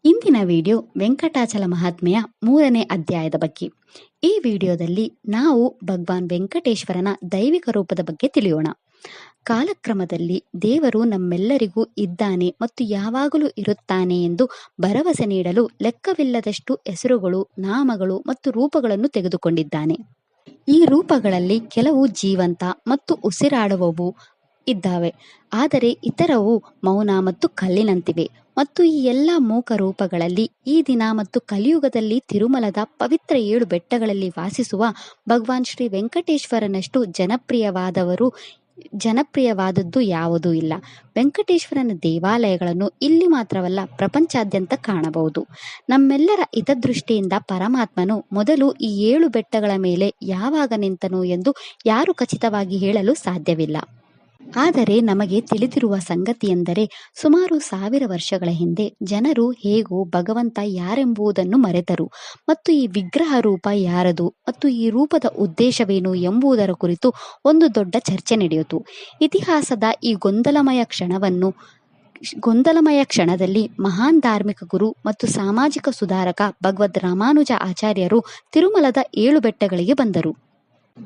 ಇಂದಿನ ವಿಡಿಯೋ ವೆಂಕಟಾಚಲ ಮಹಾತ್ಮೆಯ 3ನೇ ಅಧ್ಯಾಯದ ಬಗ್ಗೆ. ಈ ವಿಡಿಯೋದಲ್ಲಿ ನಾವು ಭಗವಾನ್ ವೆಂಕಟೇಶ್ವರನ ದೈವಿಕ ರೂಪದ ಬಗ್ಗೆ ತಿಳಿಯೋಣ. ಕಾಲಕ್ರಮದಲ್ಲಿ ದೇವರು ನಮ್ಮೆಲ್ಲರಿಗೂ ಇದ್ದಾನೆ ಮತ್ತು ಯಾವಾಗಲೂ ಇರುತ್ತಾನೆ ಎಂದು ಭರವಸೆ ನೀಡಲು ಲೆಕ್ಕವಿಲ್ಲದಷ್ಟು ಹೆಸರುಗಳು, ನಾಮಗಳು ಮತ್ತು ರೂಪಗಳನ್ನು ತೆಗೆದುಕೊಂಡಿದ್ದಾನೆ. ಈ ರೂಪಗಳಲ್ಲಿ ಕೆಲವು ಜೀವಂತ ಮತ್ತು ಉಸಿರಾಡುವವು ಇದ್ದಾವೆ, ಆದರೆ ಇತರವು ಮೌನ ಮತ್ತು ಕಲ್ಲಿನಂತಿವೆ. ಮತ್ತು ಈ ಎಲ್ಲ ಮೂಕ ರೂಪಗಳಲ್ಲಿ ಈ ದಿನ ಮತ್ತು ಕಲಿಯುಗದಲ್ಲಿ ತಿರುಮಲದ ಪವಿತ್ರ 7 ಬೆಟ್ಟಗಳಲ್ಲಿ ವಾಸಿಸುವ ಭಗವಾನ್ ಶ್ರೀ ವೆಂಕಟೇಶ್ವರನಷ್ಟು ಜನಪ್ರಿಯವಾದದ್ದು ಯಾವುದೂ ಇಲ್ಲ. ವೆಂಕಟೇಶ್ವರನ ದೇವಾಲಯಗಳನ್ನು ಇಲ್ಲಿ ಮಾತ್ರವಲ್ಲ, ಪ್ರಪಂಚಾದ್ಯಂತ ಕಾಣಬಹುದು. ನಮ್ಮೆಲ್ಲರ ಹಿತದೃಷ್ಟಿಯಿಂದ ಪರಮಾತ್ಮನು ಮೊದಲು ಈ 7 ಬೆಟ್ಟಗಳ ಮೇಲೆ ಯಾವಾಗ ನಿಂತನು ಎಂದು ಯಾರು ಖಚಿತವಾಗಿ ಹೇಳಲು ಸಾಧ್ಯವಿಲ್ಲ. ಆದರೆ ನಮಗೆ ತಿಳಿದಿರುವ ಸಂಗತಿಯೆಂದರೆ, ಸುಮಾರು 1000 ವರ್ಷಗಳ ಹಿಂದೆ ಜನರು ಹೇಗೂ ಭಗವಂತ ಯಾರೆಂಬುದನ್ನು ಮರೆತರು ಮತ್ತು ಈ ವಿಗ್ರಹ ರೂಪ ಯಾರದು ಮತ್ತು ಈ ರೂಪದ ಉದ್ದೇಶವೇನು ಎಂಬುದರ ಕುರಿತು ಒಂದು ದೊಡ್ಡ ಚರ್ಚೆ ನಡೆಯಿತು. ಇತಿಹಾಸದ ಈ ಗೊಂದಲಮಯ ಕ್ಷಣದಲ್ಲಿ ಮಹಾನ್ ಧಾರ್ಮಿಕ ಗುರು ಮತ್ತು ಸಾಮಾಜಿಕ ಸುಧಾರಕ ಭಗವದ್ ರಾಮಾನುಜ ಆಚಾರ್ಯರು ತಿರುಮಲದ 7 ಬೆಟ್ಟಗಳಿಗೆ ಬಂದರು.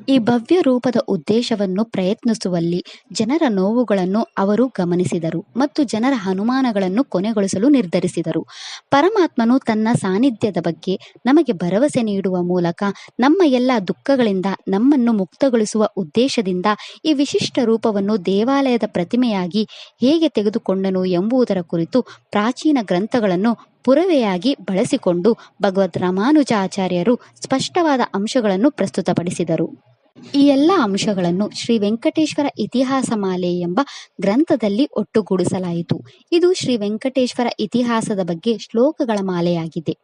ಈ ಭವ್ಯ ರೂಪದ ಉದ್ದೇಶವನ್ನು ಪ್ರಯತ್ನಿಸುವಲ್ಲಿ ಜನರ ನೋವುಗಳನ್ನು ಅವರು ಗಮನಿಸಿದರು ಮತ್ತು ಜನರ ಅನುಮಾನಗಳನ್ನು ಕೊನೆಗೊಳಿಸಲು ನಿರ್ಧರಿಸಿದರು. ಪರಮಾತ್ಮನು ತನ್ನ ಸಾನ್ನಿಧ್ಯದ ಬಗ್ಗೆ ನಮಗೆ ಭರವಸೆ ನೀಡುವ ಮೂಲಕ ನಮ್ಮ ಎಲ್ಲ ದುಃಖಗಳಿಂದ ನಮ್ಮನ್ನು ಮುಕ್ತಗೊಳಿಸುವ ಉದ್ದೇಶದಿಂದ ಈ ವಿಶಿಷ್ಟ ರೂಪವನ್ನು ದೇವಾಲಯದ ಪ್ರತಿಮೆಯಾಗಿ ಹೇಗೆ ತೆಗೆದುಕೊಂಡನು ಎಂಬುದರ ಕುರಿತು ಪ್ರಾಚೀನ ಗ್ರಂಥಗಳನ್ನು ಪುರಾವೆಯಾಗಿ ಬಳಸಿಕೊಂಡು ಭಗವದ್ ರಾಮಾನುಜ ಆಚಾರ್ಯರು ಸ್ಪಷ್ಟವಾದ ಅಂಶಗಳನ್ನು ಪ್ರಸ್ತುತಪಡಿಸಿದರು. ಈ ಎಲ್ಲ ಅಂಶಗಳನ್ನು ಶ್ರೀ ವೆಂಕಟೇಶ್ವರ ಇತಿಹಾಸ ಮಾಲೆ ಎಂಬ ಗ್ರಂಥದಲ್ಲಿ ಒಟ್ಟುಗೂಡಿಸಲಾಯಿತು. ಇದು ಶ್ರೀ ವೆಂಕಟೇಶ್ವರ ಇತಿಹಾಸದ ಬಗ್ಗೆ ಶ್ಲೋಕಗಳ ಮಾಲೆಯಾಗಿದೆ.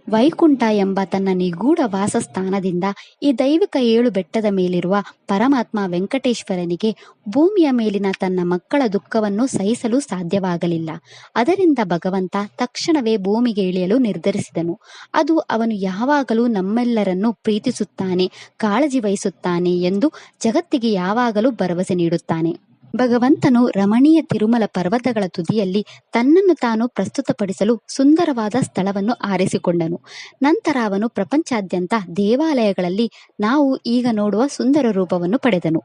ವೈಕುಂಠ ಎಂಬ ತನ್ನ ನಿಗೂಢ ವಾಸಸ್ಥಾನದಿಂದ ಈ ದೈವಿಕ 7 ಬೆಟ್ಟದ ಮೇಲಿರುವ ಪರಮಾತ್ಮ ವೆಂಕಟೇಶ್ವರನಿಗೆ ಭೂಮಿಯ ಮೇಲಿನ ತನ್ನ ಮಕ್ಕಳ ದುಃಖವನ್ನು ಸಹಿಸಲು ಸಾಧ್ಯವಾಗಲಿಲ್ಲ. ಅದರಿಂದ ಭಗವಂತ ತಕ್ಷಣವೇ ಭೂಮಿಗೆ ಇಳಿಯಲು ನಿರ್ಧರಿಸಿದನು. ಅದು ಅವನು ಯಾವಾಗಲೂ ನಮ್ಮೆಲ್ಲರನ್ನು ಪ್ರೀತಿಸುತ್ತಾನೆ, ಕಾಳಜಿ ವಹಿಸುತ್ತಾನೆ ಎಂದು ಜಗತ್ತಿಗೆ ಯಾವಾಗಲೂ ಭರವಸೆ ನೀಡುತ್ತಾನೆ. ಭಗವಂತನು ರಮಣೀಯ ತಿರುಮಲ ಪರ್ವತಗಳ ತುದಿಯಲ್ಲಿ ತನ್ನನ್ನು ತಾನು ಪ್ರಸ್ತುತಪಡಿಸಲು ಸುಂದರವಾದ ಸ್ಥಳವನ್ನು ಆರಿಸಿಕೊಂಡನು. ನಂತರ ಅವನು ಪ್ರಪಂಚಾದ್ಯಂತ ದೇವಾಲಯಗಳಲ್ಲಿ ನಾವು ಈಗ ನೋಡುವ ಸುಂದರ ರೂಪವನ್ನು ಪಡೆದನು.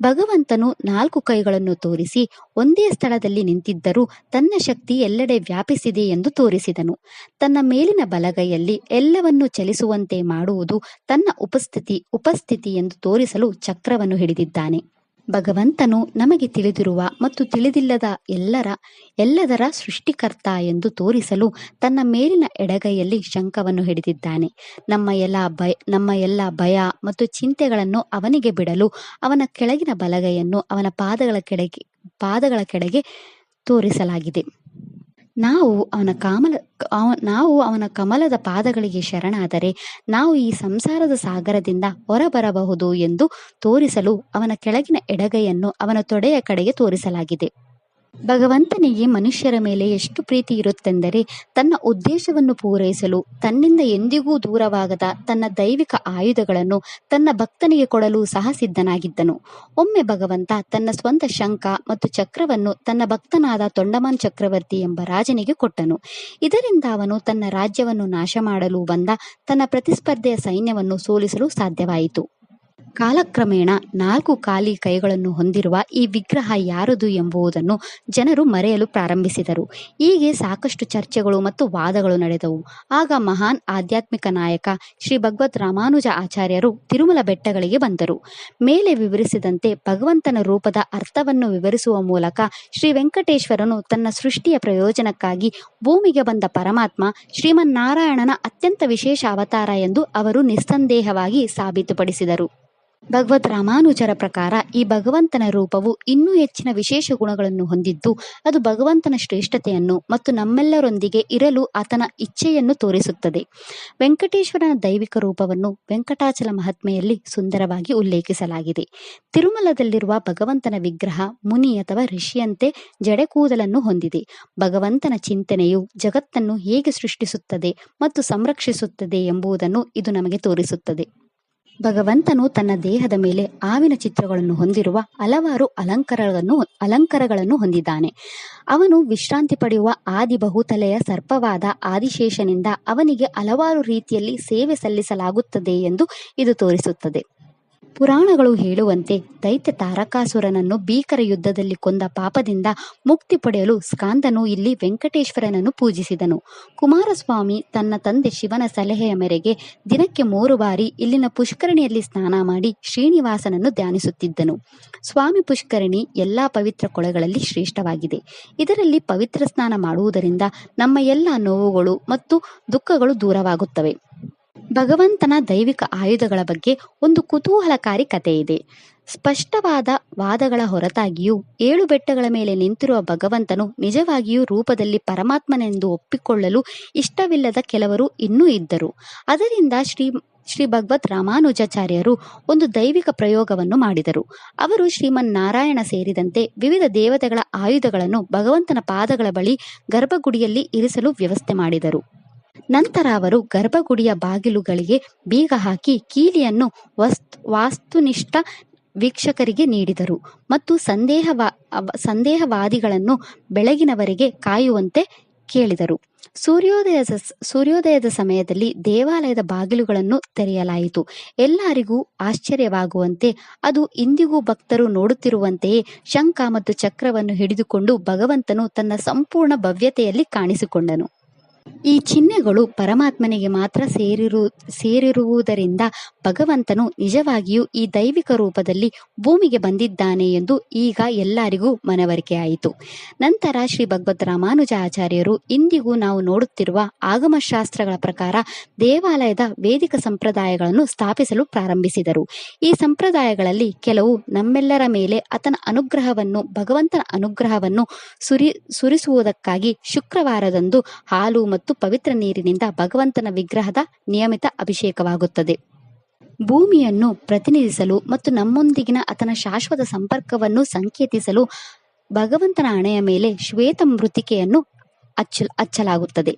ಭಗವಂತನು 4 ಕೈಗಳನ್ನು ತೋರಿಸಿ ಒಂದೇ ಸ್ಥಳದಲ್ಲಿ ನಿಂತಿದ್ದರೂ ತನ್ನ ಶಕ್ತಿ ಎಲ್ಲೆಡೆ ವ್ಯಾಪಿಸಿದೆ ಎಂದು ತೋರಿಸಿದನು. ತನ್ನ ಮೇಲಿನ ಬಲಗೈಯಲ್ಲಿ ಎಲ್ಲವನ್ನೂ ಚಲಿಸುವಂತೆ ಮಾಡುವುದು ತನ್ನ ಉಪಸ್ಥಿತಿ ಎಂದು ತೋರಿಸಲು ಚಕ್ರವನ್ನು ಹಿಡಿದಿದ್ದಾನೆ. ಭಗವಂತನು ನಮಗೆ ತಿಳಿದಿರುವ ಮತ್ತು ತಿಳಿದಿಲ್ಲದ ಎಲ್ಲದರ ಸೃಷ್ಟಿಕರ್ತ ಎಂದು ತೋರಿಸಲು ತನ್ನ ಮೇಲಿನ ಎಡಗೈಯಲ್ಲಿ ಶಂಖವನ್ನು ಹಿಡಿದಿದ್ದಾನೆ. ನಮ್ಮ ಎಲ್ಲ ಭಯ ಮತ್ತು ಚಿಂತೆಗಳನ್ನು ಅವನಿಗೆ ಬಿಡಲು ಅವನ ಕೆಳಗಿನ ಬಲಗೈಯನ್ನು ಅವನ ಪಾದಗಳ ಕೆಳಗೆ ತೋರಿಸಲಾಗಿದೆ. ನಾವು ಅವನ ಕಮಲದ ಪಾದಗಳಿಗೆ ಶರಣಾದರೆ ನಾವು ಈ ಸಂಸಾರದ ಸಾಗರದಿಂದ ಹೊರಬರಬಹುದು ಎಂದು ತೋರಿಸಲು ಅವನ ಕೆಳಗಿನ ಎಡಗೈಯನ್ನು ಅವನ ತೊಡೆಯ ಕಡೆಗೆ ತೋರಿಸಲಾಗಿದೆ. ಭಗವಂತನಿಗೆ ಮನುಷ್ಯರ ಮೇಲೆ ಎಷ್ಟು ಪ್ರೀತಿ ಇರುತ್ತೆಂದರೆ, ತನ್ನ ಉದ್ದೇಶವನ್ನು ಪೂರೈಸಲು ತನ್ನಿಂದ ಎಂದಿಗೂ ದೂರವಾಗದ ತನ್ನ ದೈವಿಕ ಆಯುಧಗಳನ್ನು ತನ್ನ ಭಕ್ತನಿಗೆ ಕೊಡಲು ಸಹ ಸಿದ್ಧನಾಗಿದ್ದನು. ಒಮ್ಮೆ ಭಗವಂತ ತನ್ನ ಸ್ವಂತ ಶಂಖ ಮತ್ತು ಚಕ್ರವನ್ನು ತನ್ನ ಭಕ್ತನಾದ ತೊಂಡಮಾನ್ ಚಕ್ರವರ್ತಿ ಎಂಬ ರಾಜನಿಗೆ ಕೊಟ್ಟನು. ಇದರಿಂದ ಅವನು ತನ್ನ ರಾಜ್ಯವನ್ನು ನಾಶ ಮಾಡಲು ಬಂದ ತನ್ನ ಪ್ರತಿಸ್ಪರ್ಧೆಯ ಸೈನ್ಯವನ್ನು ಸೋಲಿಸಲು ಸಾಧ್ಯವಾಯಿತು. ಕಾಲಕ್ರಮೇಣ 4 ಖಾಲಿ ಕೈಗಳನ್ನು ಹೊಂದಿರುವ ಈ ವಿಗ್ರಹ ಯಾರದು ಎಂಬುದನ್ನು ಜನರು ಮರೆಯಲು ಪ್ರಾರಂಭಿಸಿದರು. ಹೀಗೆ ಸಾಕಷ್ಟು ಚರ್ಚೆಗಳು ಮತ್ತು ವಾದಗಳು ನಡೆದವು. ಆಗ ಮಹಾನ್ ಆಧ್ಯಾತ್ಮಿಕ ನಾಯಕ ಶ್ರೀ ಭಗವದ್ ರಾಮಾನುಜ ಆಚಾರ್ಯರು ತಿರುಮಲ ಬೆಟ್ಟಗಳಿಗೆ ಬಂದರು. ಮೇಲೆ ವಿವರಿಸಿದಂತೆ ಭಗವಂತನ ರೂಪದ ಅರ್ಥವನ್ನು ವಿವರಿಸುವ ಮೂಲಕ ಶ್ರೀ ವೆಂಕಟೇಶ್ವರನು ತನ್ನ ಸೃಷ್ಟಿಯ ಪ್ರಯೋಜನಕ್ಕಾಗಿ ಭೂಮಿಗೆ ಬಂದ ಪರಮಾತ್ಮ ಶ್ರೀಮನ್ನಾರಾಯಣನ ಅತ್ಯಂತ ವಿಶೇಷ ಅವತಾರ ಎಂದು ಅವರು ನಿಸ್ಸಂದೇಹವಾಗಿ ಸಾಬೀತುಪಡಿಸಿದರು. ಭಗವದ್ ರಾಮಾನುಜರ ಪ್ರಕಾರ ಈ ಭಗವಂತನ ರೂಪವು ಇನ್ನೂ ಹೆಚ್ಚಿನ ವಿಶೇಷ ಗುಣಗಳನ್ನು ಹೊಂದಿದ್ದು, ಅದು ಭಗವಂತನ ಶ್ರೇಷ್ಠತೆಯನ್ನು ಮತ್ತು ನಮ್ಮೆಲ್ಲರೊಂದಿಗೆ ಇರಲು ಆತನ ಇಚ್ಛೆಯನ್ನು ತೋರಿಸುತ್ತದೆ. ವೆಂಕಟೇಶ್ವರನ ದೈವಿಕ ರೂಪವನ್ನು ವೆಂಕಟಾಚಲ ಮಹಾತ್ಮೆಯಲ್ಲಿ ಸುಂದರವಾಗಿ ಉಲ್ಲೇಖಿಸಲಾಗಿದೆ. ತಿರುಮಲದಲ್ಲಿರುವ ಭಗವಂತನ ವಿಗ್ರಹ ಮುನಿ ಅಥವಾ ಋಷಿಯಂತೆ ಜಡೆಕೂದಲನ್ನು ಹೊಂದಿದೆ. ಭಗವಂತನ ಚಿಂತನೆಯು ಜಗತ್ತನ್ನು ಹೇಗೆ ಸೃಷ್ಟಿಸುತ್ತದೆ ಮತ್ತು ಸಂರಕ್ಷಿಸುತ್ತದೆ ಎಂಬುದನ್ನು ಇದು ನಮಗೆ ತೋರಿಸುತ್ತದೆ. ಭಗವಂತನು ತನ್ನ ದೇಹದ ಮೇಲೆ ಹಾವಿನ ಚಿತ್ರಗಳನ್ನು ಹೊಂದಿರುವ ಹಲವಾರು ಅಲಂಕಾರಗಳನ್ನು ಹೊಂದಿದ್ದಾನೆ. ಅವನು ವಿಶ್ರಾಂತಿ ಪಡೆಯುವ ಆದಿ ಬಹುತಲೆಯ ಸರ್ಪವಾದ ಆದಿಶೇಷನಿಂದ ಅವನಿಗೆ ಹಲವಾರು ರೀತಿಯಲ್ಲಿ ಸೇವೆ ಸಲ್ಲಿಸಲಾಗುತ್ತದೆ ಎಂದು ಇದು ತೋರಿಸುತ್ತದೆ. ಪುರಾಣಗಳು ಹೇಳುವಂತೆ ದೈತ್ಯ ತಾರಕಾಸುರನನ್ನು ಭೀಕರ ಯುದ್ಧದಲ್ಲಿ ಕೊಂದ ಪಾಪದಿಂದ ಮುಕ್ತಿ ಪಡೆಯಲು ಸ್ಕಾಂದನು ಇಲ್ಲಿ ವೆಂಕಟೇಶ್ವರನನ್ನು ಪೂಜಿಸಿದನು. ಕುಮಾರಸ್ವಾಮಿ ತನ್ನ ತಂದೆ ಶಿವನ ಸಲಹೆಯ ಮೇರೆಗೆ ದಿನಕ್ಕೆ 3 ಬಾರಿ ಇಲ್ಲಿನ ಪುಷ್ಕರಣಿಯಲ್ಲಿ ಸ್ನಾನ ಮಾಡಿ ಶ್ರೀನಿವಾಸನನ್ನು ಧ್ಯಾನಿಸುತ್ತಿದ್ದನು. ಸ್ವಾಮಿ ಪುಷ್ಕರಣಿ ಎಲ್ಲಾ ಪವಿತ್ರ ಕೊಳಗಳಲ್ಲಿ ಶ್ರೇಷ್ಠವಾಗಿದೆ. ಇದರಲ್ಲಿ ಪವಿತ್ರ ಸ್ನಾನ ಮಾಡುವುದರಿಂದ ನಮ್ಮ ಎಲ್ಲ ನೋವುಗಳು ಮತ್ತು ದುಃಖಗಳು ದೂರವಾಗುತ್ತವೆ. ಭಗವಂತನ ದೈವಿಕ ಆಯುಧಗಳ ಬಗ್ಗೆ ಒಂದು ಕುತೂಹಲಕಾರಿ ಕಥೆ ಇದೆ. ಸ್ಪಷ್ಟವಾದ ವಾದಗಳ ಹೊರತಾಗಿಯೂ 7 ಬೆಟ್ಟಗಳ ಮೇಲೆ ನಿಂತಿರುವ ಭಗವಂತನು ನಿಜವಾಗಿಯೂ ರೂಪದಲ್ಲಿ ಪರಮಾತ್ಮನೆಂದು ಒಪ್ಪಿಕೊಳ್ಳಲು ಇಷ್ಟವಿಲ್ಲದ ಕೆಲವರು ಇನ್ನೂ ಇದ್ದರು. ಅದರಿಂದ ಶ್ರೀ ಭಗವದ್ ರಾಮಾನುಜಾಚಾರ್ಯರು ಒಂದು ದೈವಿಕ ಪ್ರಯೋಗವನ್ನು ಮಾಡಿದರು. ಅವರು ಶ್ರೀಮನ್ನಾರಾಯಣ ಸೇರಿದಂತೆ ವಿವಿಧ ದೇವತೆಗಳ ಆಯುಧಗಳನ್ನು ಭಗವಂತನ ಪಾದಗಳ ಬಳಿ ಗರ್ಭಗುಡಿಯಲ್ಲಿ ಇರಿಸಲು ವ್ಯವಸ್ಥೆ ಮಾಡಿದರು. ನಂತರ ಅವರು ಗರ್ಭಗುಡಿಯ ಬಾಗಿಲುಗಳಿಗೆ ಬೀಗ ಹಾಕಿ ಕೀಲಿಯನ್ನು ವಾಸ್ತುನಿಷ್ಠ ವೀಕ್ಷಕರಿಗೆ ನೀಡಿದರು ಮತ್ತು ಸಂದೇಹವಾದಿಗಳನ್ನು ಬೆಳಗಿನವರೆಗೆ ಕಾಯುವಂತೆ ಕೇಳಿದರು. ಸೂರ್ಯೋದಯದ ಸಮಯದಲ್ಲಿ ದೇವಾಲಯದ ಬಾಗಿಲುಗಳನ್ನು ತೆರೆಯಲಾಯಿತು. ಎಲ್ಲರಿಗೂ ಆಶ್ಚರ್ಯವಾಗುವಂತೆ ಅದು ಇಂದಿಗೂ ಭಕ್ತರು ನೋಡುತ್ತಿರುವಂತೆಯೇ ಶಂಖ ಮತ್ತು ಚಕ್ರವನ್ನು ಹಿಡಿದುಕೊಂಡು ಭಗವಂತನು ತನ್ನ ಸಂಪೂರ್ಣ ಭವ್ಯತೆಯಲ್ಲಿ ಕಾಣಿಸಿಕೊಂಡನು. ಈ ಚಿಹ್ನೆಗಳು ಪರಮಾತ್ಮನಿಗೆ ಮಾತ್ರ ಸೇರಿರುವುದರಿಂದ ಭಗವಂತನು ನಿಜವಾಗಿಯೂ ಈ ದೈವಿಕ ರೂಪದಲ್ಲಿ ಭೂಮಿಗೆ ಬಂದಿದ್ದಾನೆ ಎಂದು ಈಗ ಎಲ್ಲರಿಗೂ ಮನವರಿಕೆಯಾಯಿತು. ನಂತರ ಶ್ರೀ ಭಗವದ್ ರಾಮಾನುಜ ಆಚಾರ್ಯರು ಇಂದಿಗೂ ನಾವು ನೋಡುತ್ತಿರುವ ಆಗಮಶಾಸ್ತ್ರಗಳ ಪ್ರಕಾರ ದೇವಾಲಯದ ವೇದಿಕ ಸಂಪ್ರದಾಯಗಳನ್ನು ಸ್ಥಾಪಿಸಲು ಪ್ರಾರಂಭಿಸಿದರು. ಈ ಸಂಪ್ರದಾಯಗಳಲ್ಲಿ ಕೆಲವು ನಮ್ಮೆಲ್ಲರ ಮೇಲೆ ಭಗವಂತನ ಅನುಗ್ರಹವನ್ನು ಸುರಿಸುವುದಕ್ಕಾಗಿ ಶುಕ್ರವಾರದಂದು ಹಾಲು ಮತ್ತು ಪವಿತ್ರ ನೀರಿನಿಂದ ಭಗವಂತನ ವಿಗ್ರಹದ ನಿಯಮಿತ ಅಭಿಷೇಕವಾಗುತ್ತದೆ. ಭೂಮಿಯನ್ನು ಪ್ರತಿನಿಧಿಸಲು ಮತ್ತು ನಮ್ಮೊಂದಿಗಿನ ಆತನ ಶಾಶ್ವತ ಸಂಪರ್ಕವನ್ನು ಸಂಕೇತಿಸಲು ಭಗವಂತನ ಹಣೆಯ ಮೇಲೆ ಶ್ವೇತ ಮೃತ್ತಿಕೆಯನ್ನು ಹಚ್ಚಲಾಗುತ್ತದೆ.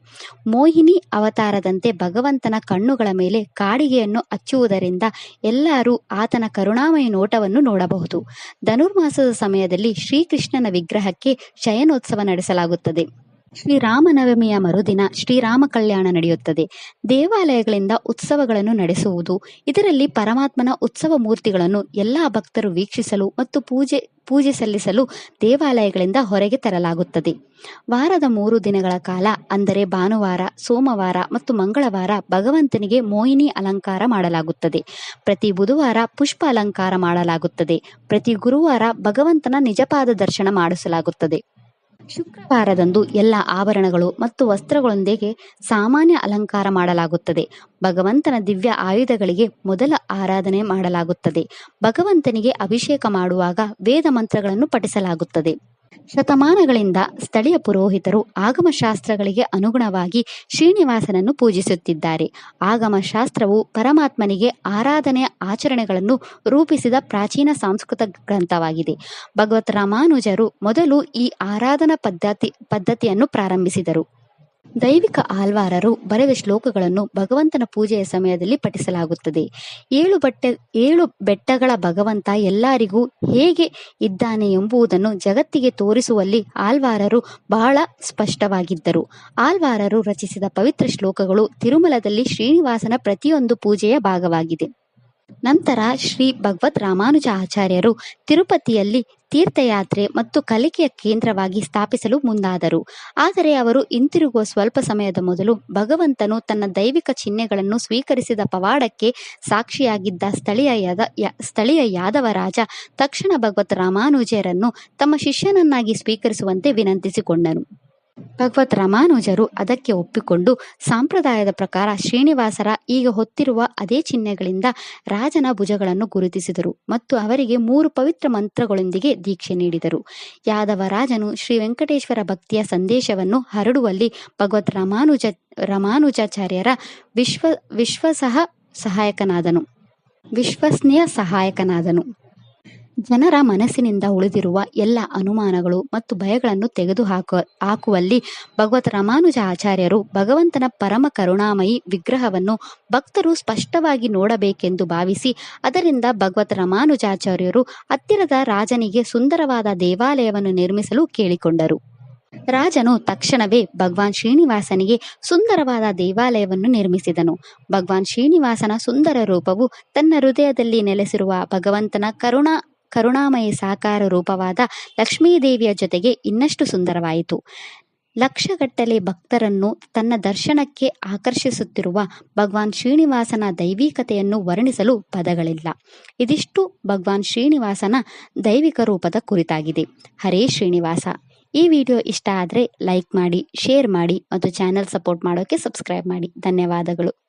ಮೋಹಿನಿ ಅವತಾರದಂತೆ ಭಗವಂತನ ಕಣ್ಣುಗಳ ಮೇಲೆ ಕಾಡಿಗೆಯನ್ನು ಹಚ್ಚುವುದರಿಂದ ಎಲ್ಲರೂ ಆತನ ಕರುಣಾಮಯ ನೋಟವನ್ನು ನೋಡಬಹುದು. ಧನುರ್ಮಾಸದ ಸಮಯದಲ್ಲಿ ಶ್ರೀಕೃಷ್ಣನ ವಿಗ್ರಹಕ್ಕೆ ಶಯನೋತ್ಸವ ನಡೆಸಲಾಗುತ್ತದೆ. ಶ್ರೀರಾಮನವಮಿಯ ಮರುದಿನ ಶ್ರೀರಾಮ ಕಲ್ಯಾಣ ನಡೆಯುತ್ತದೆ. ದೇವಾಲಯಗಳಿಂದ ಉತ್ಸವಗಳನ್ನು ನಡೆಸುವುದು. ಇದರಲ್ಲಿ ಪರಮಾತ್ಮನ ಉತ್ಸವ ಮೂರ್ತಿಗಳನ್ನು ಎಲ್ಲಾ ಭಕ್ತರು ವೀಕ್ಷಿಸಲು ಮತ್ತು ಪೂಜೆ ಸಲ್ಲಿಸಲು ದೇವಾಲಯಗಳಿಂದ ಹೊರಗೆ ತರಲಾಗುತ್ತದೆ. ವಾರದ 3 ದಿನಗಳ ಕಾಲ ಅಂದರೆ ಭಾನುವಾರ, ಸೋಮವಾರ ಮತ್ತು ಮಂಗಳವಾರ ಭಗವಂತನಿಗೆ ಮೋಹಿನಿ ಅಲಂಕಾರ ಮಾಡಲಾಗುತ್ತದೆ. ಪ್ರತಿ ಬುಧವಾರ ಪುಷ್ಪ ಅಲಂಕಾರ ಮಾಡಲಾಗುತ್ತದೆ. ಪ್ರತಿ ಗುರುವಾರ ಭಗವಂತನ ನಿಜಪಾದ ದರ್ಶನ ಮಾಡಿಸಲಾಗುತ್ತದೆ. ಶುಕ್ರವಾರದಂದು ಎಲ್ಲ ಆಭರಣಗಳು ಮತ್ತು ವಸ್ತ್ರಗಳೊಂದಿಗೆ ಸಾಮಾನ್ಯ ಅಲಂಕಾರ ಮಾಡಲಾಗುತ್ತದೆ. ಭಗವಂತನ ದಿವ್ಯ ಆಯುಧಗಳಿಗೆ ಮೊದಲ ಆರಾಧನೆ ಮಾಡಲಾಗುತ್ತದೆ. ಭಗವಂತನಿಗೆ ಅಭಿಷೇಕ ಮಾಡುವಾಗ ವೇದ ಮಂತ್ರಗಳನ್ನು ಪಠಿಸಲಾಗುತ್ತದೆ. ಶತಮಾನಗಳಿಂದ ಸ್ಥಳೀಯ ಪುರೋಹಿತರು ಆಗಮಶಾಸ್ತ್ರಗಳಿಗೆ ಅನುಗುಣವಾಗಿ ಶ್ರೀನಿವಾಸನನ್ನು ಪೂಜಿಸುತ್ತಿದ್ದಾರೆ. ಆಗಮಶಾಸ್ತ್ರವು ಪರಮಾತ್ಮನಿಗೆ ಆರಾಧನೆಯ ಆಚರಣೆಗಳನ್ನು ರೂಪಿಸಿದ ಪ್ರಾಚೀನ ಸಾಂಸ್ಕೃತಿಕ ಗ್ರಂಥವಾಗಿದೆ. ಭಗವತ್ ರಾಮಾನುಜರು ಮೊದಲು ಈ ಆರಾಧನಾ ಪದ್ಧತಿಯನ್ನು ಪ್ರಾರಂಭಿಸಿದರು. ದೈವಿಕ ಆಳ್ವಾರರು ಬರೆದ ಶ್ಲೋಕಗಳನ್ನು ಭಗವಂತನ ಪೂಜೆಯ ಸಮಯದಲ್ಲಿ ಪಠಿಸಲಾಗುತ್ತದೆ. 7 ಬೆಟ್ಟಗಳ ಭಗವಂತ ಎಲ್ಲರಿಗೂ ಹೇಗೆ ಇದ್ದಾನೆ ಎಂಬುದನ್ನು ಜಗತ್ತಿಗೆ ತೋರಿಸುವಲ್ಲಿ ಆಳ್ವಾರರು ಬಹಳ ಸ್ಪಷ್ಟವಾಗಿದ್ದರು. ಆಳ್ವಾರರು ರಚಿಸಿದ ಪವಿತ್ರ ಶ್ಲೋಕಗಳು ತಿರುಮಲದಲ್ಲಿ ಶ್ರೀನಿವಾಸನ ಪ್ರತಿಯೊಂದು ಪೂಜೆಯ ಭಾಗವಾಗಿದೆ. ನಂತರ ಶ್ರೀ ಭಗವದ್ ರಾಮಾನುಜ ಆಚಾರ್ಯರು ತಿರುಪತಿಯಲ್ಲಿ ತೀರ್ಥಯಾತ್ರೆ ಮತ್ತು ಕಲಿಕೆಯ ಕೇಂದ್ರವಾಗಿ ಸ್ಥಾಪಿಸಲು ಮುಂದಾದರು. ಆದರೆ ಅವರು ಹಿಂತಿರುಗುವ ಸ್ವಲ್ಪ ಸಮಯದ ಮೊದಲು ಭಗವಂತನು ತನ್ನ ದೈವಿಕ ಚಿಹ್ನೆಗಳನ್ನು ಸ್ವೀಕರಿಸಿದ ಪವಾಡಕ್ಕೆ ಸಾಕ್ಷಿಯಾಗಿದ್ದ ಸ್ಥಳೀಯ ಯಾದವ ರಾಜ ತಕ್ಷಣ ಭಗವತ್ ರಾಮಾನುಜರನ್ನು ತಮ್ಮ ಶಿಷ್ಯನನ್ನಾಗಿ ಸ್ವೀಕರಿಸುವಂತೆ ವಿನಂತಿಸಿಕೊಂಡನು. ಭಗವತ್ ರಾಮಾನುಜರು ಅದಕ್ಕೆ ಒಪ್ಪಿಕೊಂಡು ಸಂಪ್ರದಾಯದ ಪ್ರಕಾರ ಶ್ರೀನಿವಾಸರ ಈಗ ಹೊತ್ತಿರುವ ಅದೇ ಚಿಹ್ನೆಗಳಿಂದ ರಾಜನ ಭುಜಗಳನ್ನು ಗುರುತಿಸಿದರು ಮತ್ತು ಅವರಿಗೆ 3 ಪವಿತ್ರ ಮಂತ್ರಗಳೊಂದಿಗೆ ದೀಕ್ಷೆ ನೀಡಿದರು. ಯಾದವ ರಾಜನು ಶ್ರೀ ವೆಂಕಟೇಶ್ವರ ಭಕ್ತಿಯ ಸಂದೇಶವನ್ನು ಹರಡುವಲ್ಲಿ ಭಗವತ್ ರಾಮಾನುಜಾಚಾರ್ಯರ ವಿಶ್ವಸನೀಯ ಸಹಾಯಕನಾದನು. ಜನರ ಮನಸ್ಸಿನಿಂದ ಉಳಿದಿರುವ ಎಲ್ಲ ಅನುಮಾನಗಳು ಮತ್ತು ಭಯಗಳನ್ನು ಹಾಕುವಲ್ಲಿ ಭಗವತ್ ರಾಮಾನುಜ ಆಚಾರ್ಯರು ಭಗವಂತನ ಪರಮ ಕರುಣಾಮಯಿ ವಿಗ್ರಹವನ್ನು ಭಕ್ತರು ಸ್ಪಷ್ಟವಾಗಿ ನೋಡಬೇಕೆಂದು ಭಾವಿಸಿ ಅದರಿಂದ ಭಗವತ್ ರಾಮಾನುಜಾಚಾರ್ಯರು ಹತ್ತಿರದ ರಾಜನಿಗೆ ಸುಂದರವಾದ ದೇವಾಲಯವನ್ನು ನಿರ್ಮಿಸಲು ಕೇಳಿಕೊಂಡರು. ರಾಜನು ತಕ್ಷಣವೇ ಭಗವಾನ್ ಶ್ರೀನಿವಾಸನಿಗೆ ಸುಂದರವಾದ ದೇವಾಲಯವನ್ನು ನಿರ್ಮಿಸಿದನು. ಭಗವಾನ್ ಶ್ರೀನಿವಾಸನ ಸುಂದರ ರೂಪವು ತನ್ನ ಹೃದಯದಲ್ಲಿ ನೆಲೆಸಿರುವ ಭಗವಂತನ ಕರುಣಾಮಯಿ ಸಾಕಾರ ರೂಪವಾದ ಲಕ್ಷ್ಮೀದೇವಿಯ ಜೊತೆಗೆ ಇನ್ನಷ್ಟು ಸುಂದರವಾಯಿತು. ಲಕ್ಷಗಟ್ಟಲೆ ಭಕ್ತರನ್ನು ತನ್ನ ದರ್ಶನಕ್ಕೆ ಆಕರ್ಷಿಸುತ್ತಿರುವ ಭಗವಾನ್ ಶ್ರೀನಿವಾಸನ ದೈವಿಕತೆಯನ್ನು ವರ್ಣಿಸಲು ಪದಗಳಿಲ್ಲ. ಇದಿಷ್ಟು ಭಗವಾನ್ ಶ್ರೀನಿವಾಸನ ದೈವಿಕ ರೂಪದ ಕುರಿತಾಗಿದೆ. ಹರೇ ಶ್ರೀನಿವಾಸ. ಈ ವಿಡಿಯೋ ಇಷ್ಟ ಆದರೆ ಲೈಕ್ ಮಾಡಿ, ಶೇರ್ ಮಾಡಿ ಮತ್ತು ಚಾನೆಲ್ ಸಪೋರ್ಟ್ ಮಾಡೋಕ್ಕೆ ಸಬ್ಸ್ಕ್ರೈಬ್ ಮಾಡಿ. ಧನ್ಯವಾದಗಳು.